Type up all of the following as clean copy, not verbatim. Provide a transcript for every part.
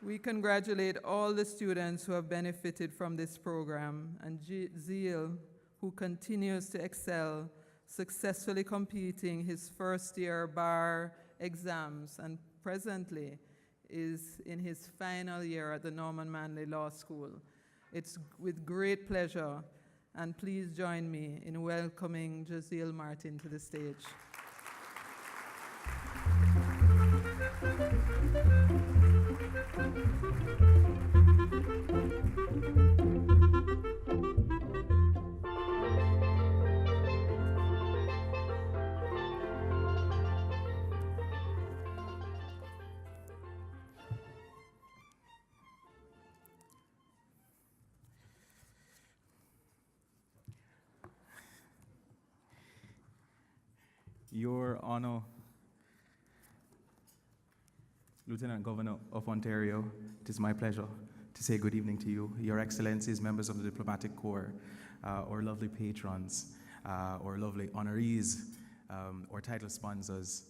We congratulate all the students who have benefited from this program and Jezeel, who continues to excel, successfully completing his first year bar exams and presently is in his final year at the Norman Manley Law School. It's with great pleasure, and please join me in welcoming Jezeel Martin to the stage. Your Honor, Lieutenant Governor of Ontario, it is my pleasure to say good evening to you, Your Excellencies, members of the Diplomatic Corps, or lovely patrons, or lovely honorees, or title sponsors.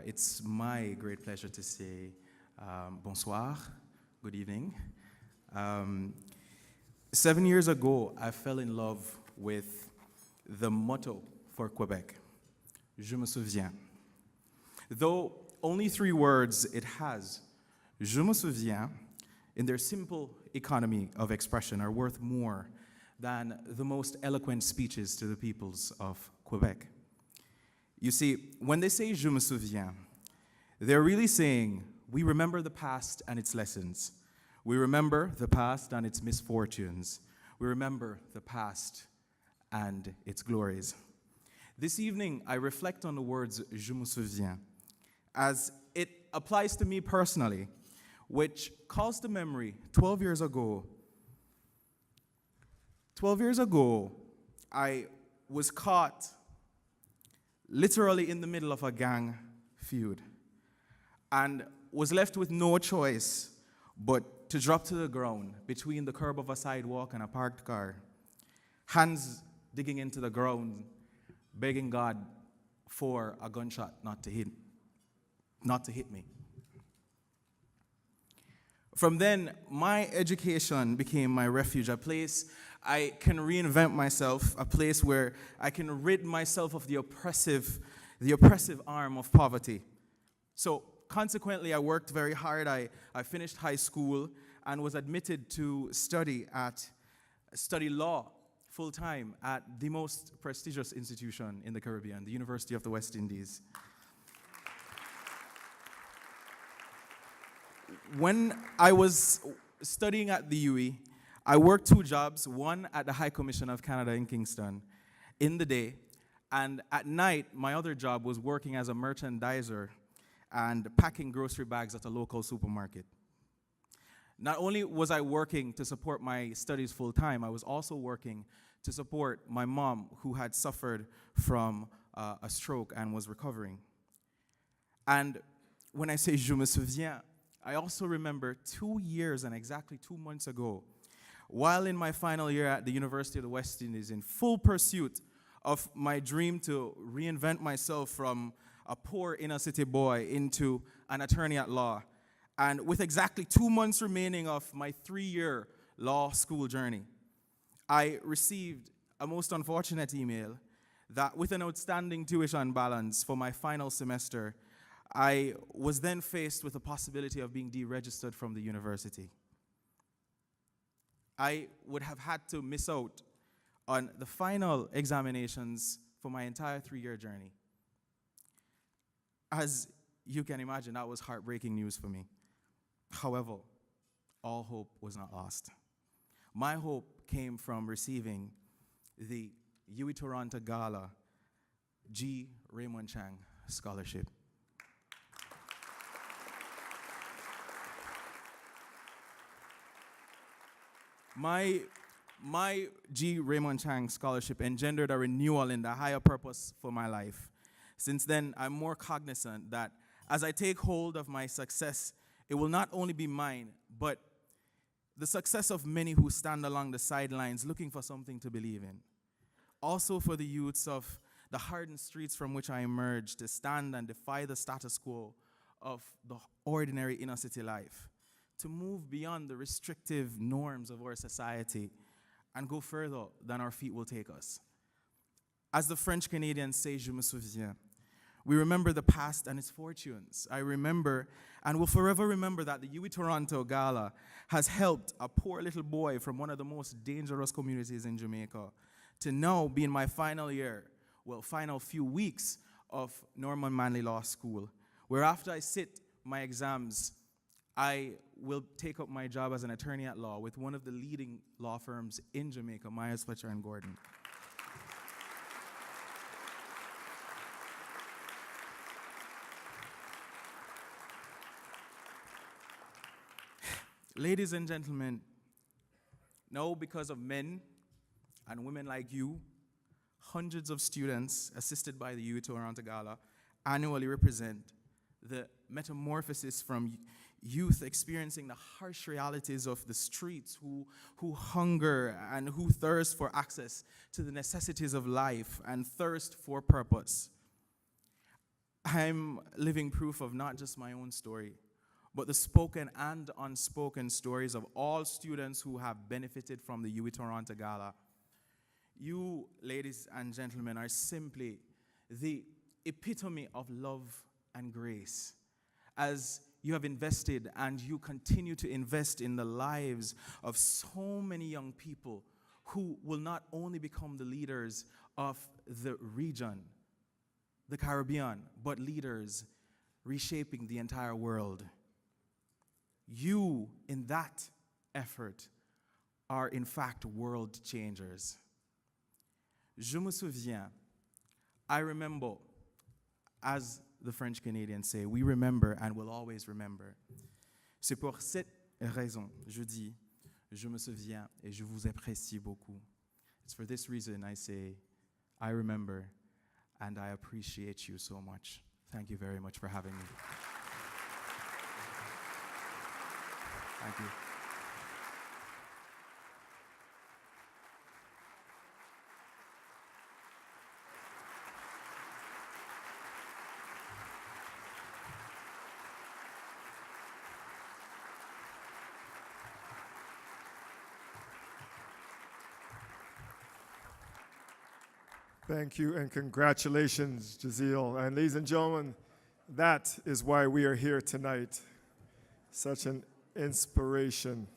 It's my great pleasure to say bonsoir, good evening. 7 years ago, I fell in love with the motto for Quebec, Je me souviens. Though only 3 words it has, Je me souviens, in their simple economy of expression, are worth more than the most eloquent speeches to the peoples of Quebec. You see, when they say Je me souviens, they're really saying, we remember the past and its lessons. We remember the past and its misfortunes. We remember the past and its glories. This evening, I reflect on the words Je me souviens as it applies to me personally, which calls to memory 12 years ago. 12 years ago, I was caught literally in the middle of a gang feud and was left with no choice but to drop to the ground between the curb of a sidewalk and a parked car, hands digging into the ground, begging God for a gunshot not to hit me. From then, my education became my refuge, a place I can reinvent myself, a place where I can rid myself of the oppressive arm of poverty. So consequently, I worked very hard. I finished high school and was admitted to study law full-time at the most prestigious institution in the Caribbean, the University of the West Indies. When I was studying at the UWI, I worked 2 jobs, one at the High Commission of Canada in Kingston in the day, and at night, my other job was working as a merchandiser and packing grocery bags at a local supermarket. Not only was I working to support my studies full-time, I was also working to support my mom, who had suffered from a stroke and was recovering. And when I say je me souviens, I also remember 2 years and exactly 2 months ago, while in my final year at the University of the West Indies, in full pursuit of my dream to reinvent myself from a poor inner city boy into an attorney at law, and with exactly 2 months remaining of my 3-year law school journey, I received a most unfortunate email that with an outstanding tuition balance for my final semester, I was then faced with the possibility of being deregistered from the university. I would have had to miss out on the final examinations for my entire 3-year journey. As you can imagine, that was heartbreaking news for me. However, all hope was not lost. My hope came from receiving the UWI Toronto Gala G. Raymond Chang Scholarship. My G. Raymond Chang Scholarship engendered a renewal in the higher purpose for my life. Since then, I'm more cognizant that as I take hold of my success, it will not only be mine, but the success of many who stand along the sidelines looking for something to believe in. Also for the youths of the hardened streets from which I emerged to stand and defy the status quo of the ordinary inner city life, to move beyond the restrictive norms of our society and go further than our feet will take us. As the French Canadians say, je me souviens, we remember the past and its fortunes. I remember and will forever remember that the UWI Toronto Gala has helped a poor little boy from one of the most dangerous communities in Jamaica to now be in my final year, final few weeks of Norman Manley Law School, where after I sit my exams, I will take up my job as an attorney at law with one of the leading law firms in Jamaica, Myers, Fletcher & Gordon. Ladies and gentlemen, now because of men and women like you, hundreds of students assisted by the UWI Toronto Gala annually represent the metamorphosis from youth experiencing the harsh realities of the streets, who hunger and who thirst for access to the necessities of life and thirst for purpose. I'm living proof of not just my own story, but the spoken and unspoken stories of all students who have benefited from the UWI Toronto Gala. You, ladies and gentlemen, are simply the epitome of love and grace, as you have invested and you continue to invest in the lives of so many young people who will not only become the leaders of the region, the Caribbean, but leaders reshaping the entire world. You, in that effort, are in fact world changers. Je me souviens, I remember, as the French Canadians say, we remember and will always remember. C'est pour cette raison, je dis, je me souviens et je vous apprécie beaucoup. It's for this reason I say, I remember and I appreciate you so much. Thank you very much for having me. Thank you. Thank you and congratulations, Jezeel. And ladies and gentlemen, that is why we are here tonight. Such an inspiration.